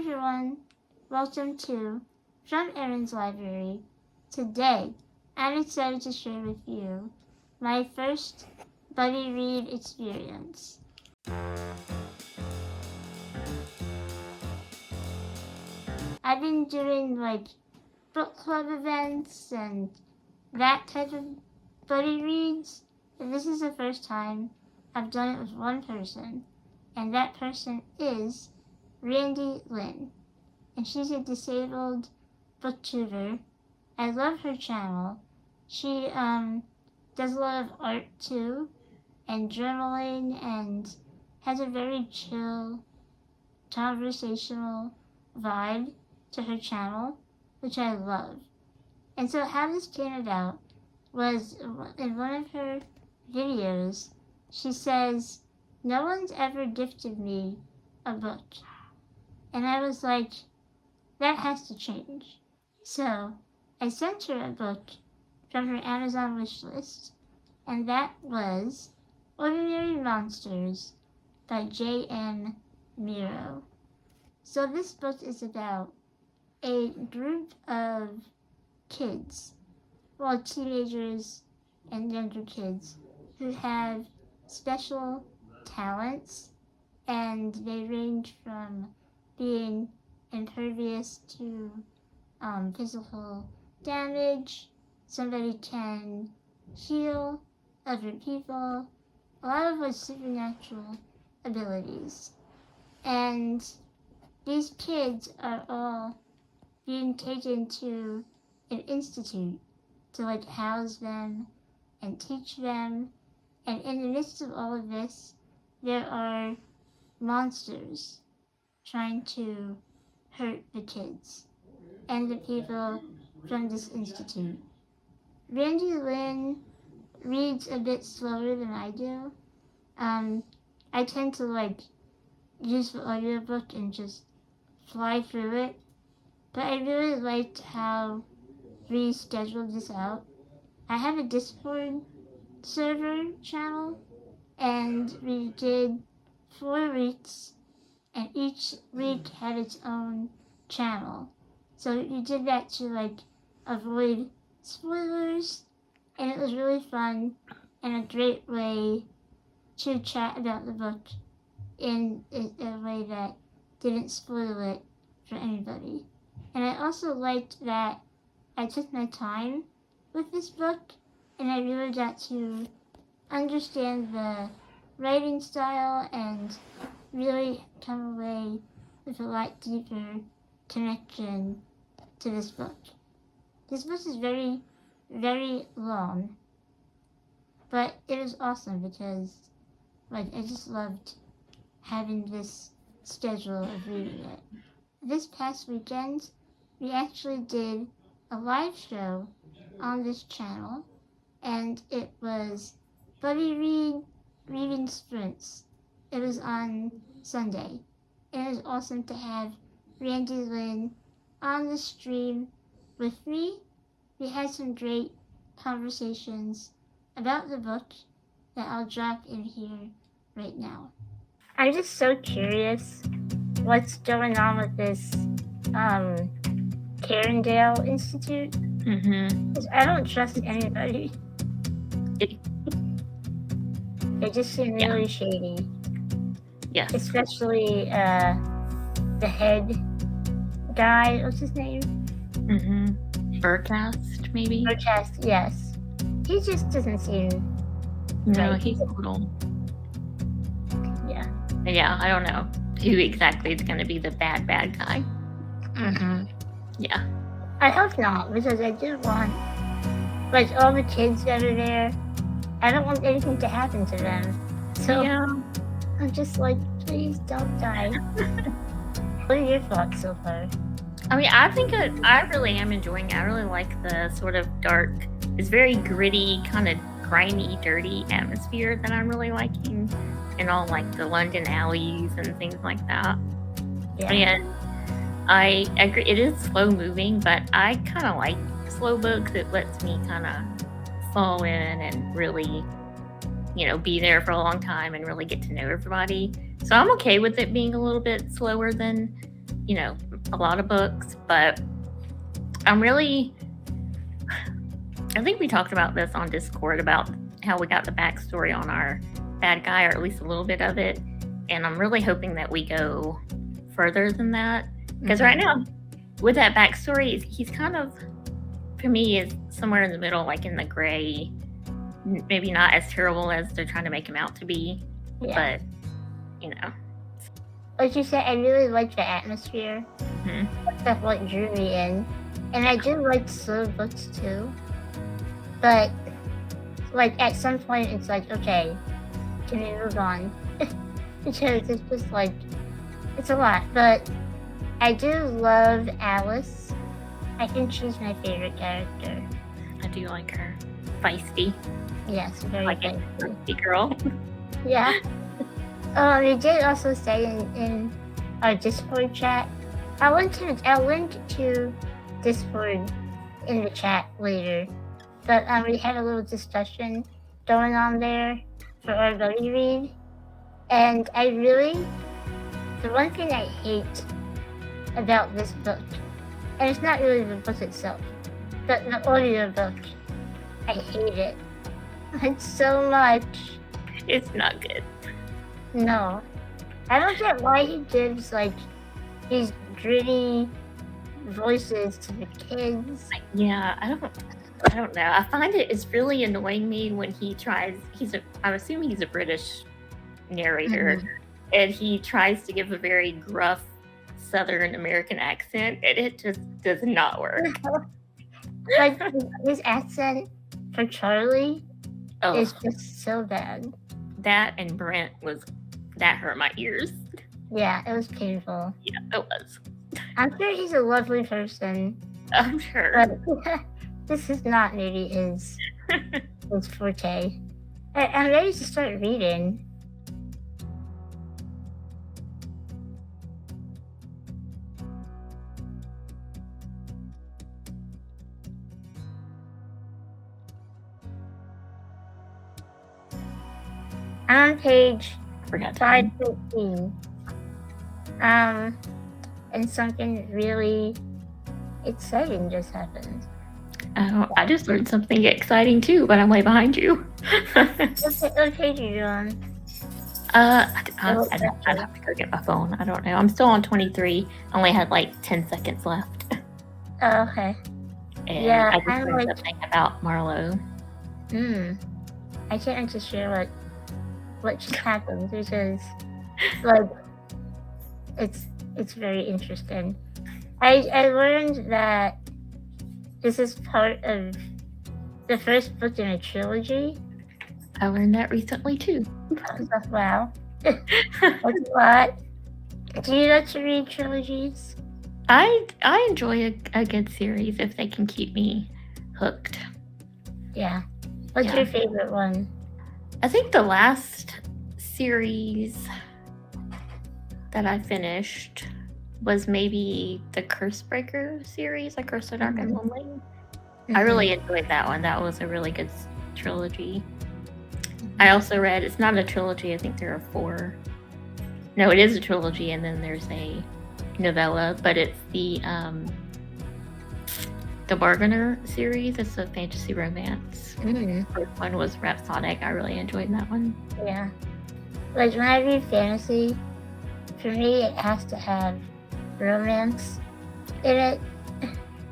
everyone, welcome to From Erin's Library. Today, I'm excited to share with you my first buddy read experience. I've been doing book club events and that type of buddy reads, and this is the first time I've done it with one person, and that person is Lynn. And she's a disabled booktuber. I love her channel. She does a lot of art too, and journaling, and has a very chill, conversational vibe to her channel, which I love. And so how this came about was in one of her videos, she says, "No one's ever gifted me a book." And I was like, that has to change. So I sent her a book from her Amazon wish list, and that was Ordinary Monsters by J.M. Miro. So this book is about a group of kids, teenagers and younger kids, who have special talents, and they range from being impervious to physical damage. Somebody can heal other people, a lot of supernatural abilities. And these kids are all being taken to an institute to house them and teach them. And in the midst of all of this, there are monsters trying to hurt the kids and the people from this institute. Lynn reads a bit slower than I do. I tend to use the audiobook and just fly through it, but I really liked how we scheduled this out. I have a Discord server channel, and we did 4 weeks, and each week had its own channel. So we did that to avoid spoilers, and it was really fun and a great way to chat about the book in a way that didn't spoil it for anybody. And I also liked that I took my time with this book, and I really got to understand the writing style and really come away with a lot deeper connection to this book. This book is very, very long, but it was awesome because I just loved having this schedule of reading it. This past weekend, we actually did a live show on this channel, and it was Buddy Reading Sprints. It was on Sunday. It was awesome to have Lynn on the stream with me. We had some great conversations about the book that I'll drop in here right now. I'm just so curious what's going on with this Carindale Institute. Because I don't trust anybody. They just seem really shady. Yes. Especially the head guy. What's his name? Burcast, maybe? Burcast, yes. He just doesn't seem... No, right. he's a little... Yeah. Yeah, I don't know who exactly is going to be the bad guy. Yeah. I hope not, because I do want... all the kids that are there, I don't want anything to happen to them. So yeah. I'm just please don't die. What are your thoughts so far? I mean, I think I really am enjoying it. I really like the sort of dark, it's very gritty, kind of grimy, dirty atmosphere that I'm really liking. And all the London alleys and things like that. Yeah. And I agree, it is slow moving, but I kind of like slow books. It lets me kind of fall in and really, be there for a long time and really get to know everybody. So I'm okay with it being a little bit slower than, a lot of books, but I think we talked about this on Discord about how we got the backstory on our bad guy, or at least a little bit of it. And I'm really hoping that we go further than that. Because right now, with that backstory, he's kind of, for me, is somewhere in the middle, like in the gray. Maybe not as terrible as they're trying to make him out to be. Yeah. But, Like you said, I really liked the atmosphere. That's what drew me in. And I do like slow books too. But, like, at some point, it's like, okay, can we move on? Because it's just like, it's a lot. But I do love Alice. I think she's my favorite character. I do like her. Feisty. Yes, very like feisty. a feisty girl. Yeah. We did also say in our Discord chat, I'll link to Discord in the chat later. But we had a little discussion going on there for our buddy read. And the one thing I hate about this book, and it's not really the book itself, but the audio book, I hate it. Like, so much. It's not good. No. I don't get why he gives, like, these gritty voices to the kids. Yeah, I don't know. I find it's really annoying me when he tries, I'm assuming he's a British narrator, and he tries to give a very gruff Southern American accent, and it just does not work. Like, his accent for Charlie is just so bad. That and Brent that hurt my ears. Yeah, it was painful. Yeah, it was. I'm sure he's a lovely person. I'm sure. But this is not maybe his forte. I'm ready to start reading. I'm on page 515. And something really exciting just happened. Oh, I just learned something exciting too, but I'm way behind you. What page are you on? I'd have to go get my phone. I don't know. I'm still on 23. Only had like 10 seconds left. Oh, okay. And Yeah, I just learned something about Marlowe. I can't wait to share what just happened, because like it's very interesting. I learned that this is part of the first book in a trilogy. I learned that recently too. Wow. That's a lot. Do you like to read trilogies? I enjoy a good series if they can keep me hooked. Yeah. What's your favorite one? I think the last series that I finished was maybe the Cursebreaker series, like Curse of Dark and Lonely. I really enjoyed that one. That was a really good trilogy. I also read, it's not a trilogy, I think there are 4. No, it is a trilogy, and then there's a novella, but it's the Bargainer series. It's a fantasy romance. First one was Rhapsodic. I really enjoyed that one. Yeah. Like, when I read fantasy, for me, it has to have romance in it.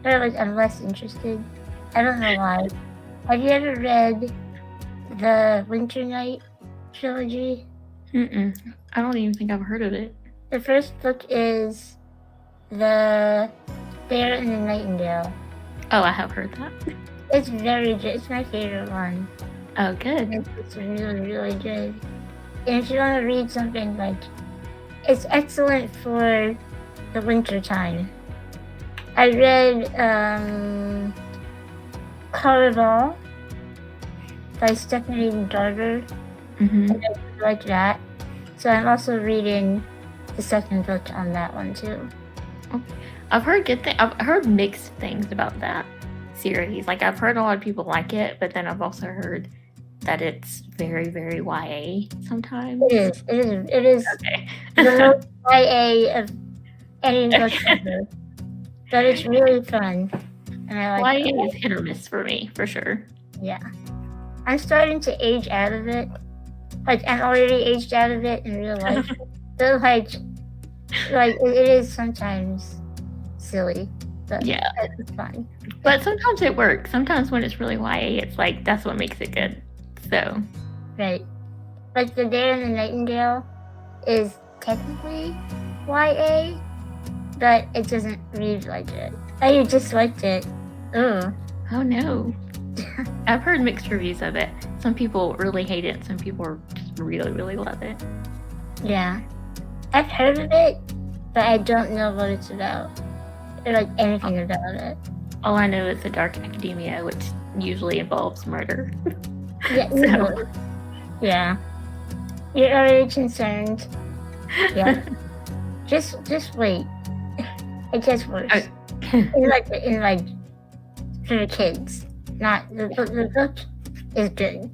Or, like, I'm less interested. I don't know why. Have you ever read the Winter Night trilogy? I don't even think I've heard of it. The first book is The Bear and the Nightingale. Oh, I have heard that. It's very good. It's my favorite one. Oh, good. It's really, really good. And if you want to read something, like, it's excellent for the winter time. I read Caraval by Stephanie Darder. And I like that. So I'm also reading the second book on that one too. I've heard good things. I've heard mixed things about that series. Like, I've heard a lot of people like it, but then I've also heard that it's very, very YA sometimes. It is. It is Okay. the most YA of any book ever. But it's really fun. And I like YA it. is hit or miss for me, for sure. Yeah. I'm starting to age out of it. Like, I'm already aged out of it in real life. So, like it is sometimes silly, but Yeah. it's fun. But sometimes it works. Sometimes when it's really YA, it's like, that's what makes it good. So. Right. Like, The Day and the Nightingale is technically YA, but it doesn't read like it. Oh, you just liked it. Ugh. Oh no. I've heard mixed reviews of it. Some people really hate it. Some people just really, really love it. Yeah. I've heard of it, but I don't know what it's about. Or like anything about it. All I know is the dark academia, which usually involves murder. Yeah. So. Yeah. You're already concerned. Yeah. just wait. It gets worse. in like for the kids. Not the book is good.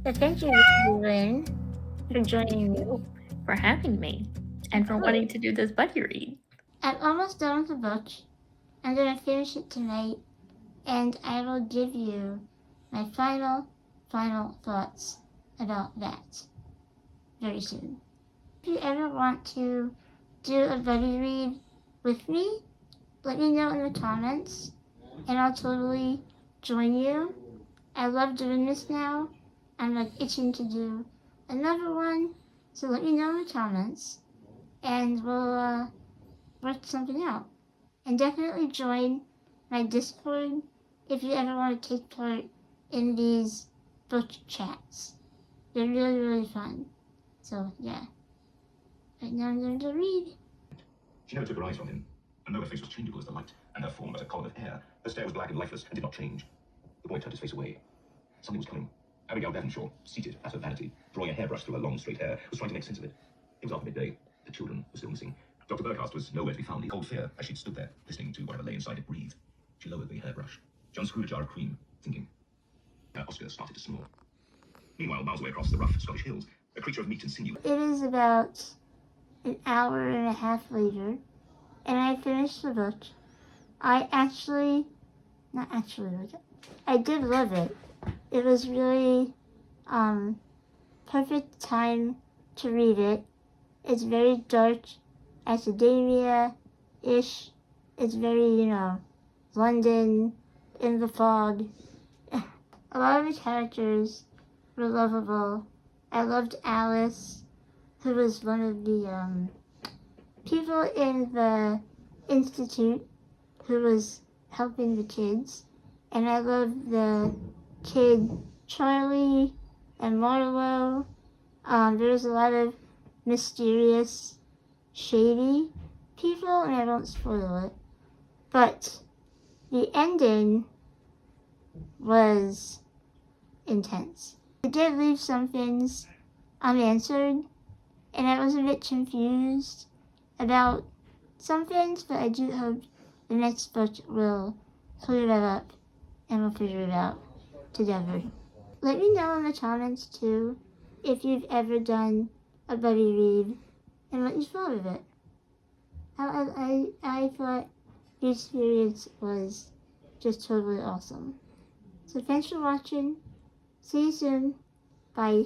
So thank you, Lynn, for joining me. For having me. And for wanting to do this buddy read. I'm almost done with the book. I'm gonna finish it tonight, and I will give you my final thoughts about that very soon. If you ever want to do a buddy read with me, let me know in the comments, and I'll totally join you. I love doing this now. I'm like itching to do another one, so let me know in the comments, and we'll work something out. And definitely join my Discord if you ever want to take part in these book chats. They're really, really fun. So, yeah. Right now I'm going to read. She never took her eyes from him, and though her face was changeable as the light, and her form as a column of air, her stare was black and lifeless and did not change. The boy turned his face away. Something was coming. Abigail Devonshaw, seated at her vanity, drawing a hairbrush through her long, straight hair, was trying to make sense of it. It was after midday. The children were still missing. Dr. Burkhast was nowhere to be found. The cold fear, as she'd stood there, listening to whatever lay inside it breathe. She lowered the hairbrush. John screwed a jar of cream, thinking. Oscar started to snore. Meanwhile, miles away across the rough Scottish hills, a creature of meat and sinew. It is about an hour and a half later, and I finished the book. I did love it. It was really perfect time to read it. It's very dark, academia-ish. It's very, London in the fog. A lot of the characters were lovable. I loved Alice, who was one of the people in the institute who was helping the kids. And I loved the kid Charlie and Marlowe. There was a lot of mysterious, shady people, and I won't spoil it. But the ending was intense. It did leave some things unanswered, and I was a bit confused about some things, but I do hope the next book will clear that up and we'll figure it out together. Let me know in the comments too if you've ever done a buddy read and what you thought of it. I thought the experience was just totally awesome. So thanks for watching. See you soon. Bye.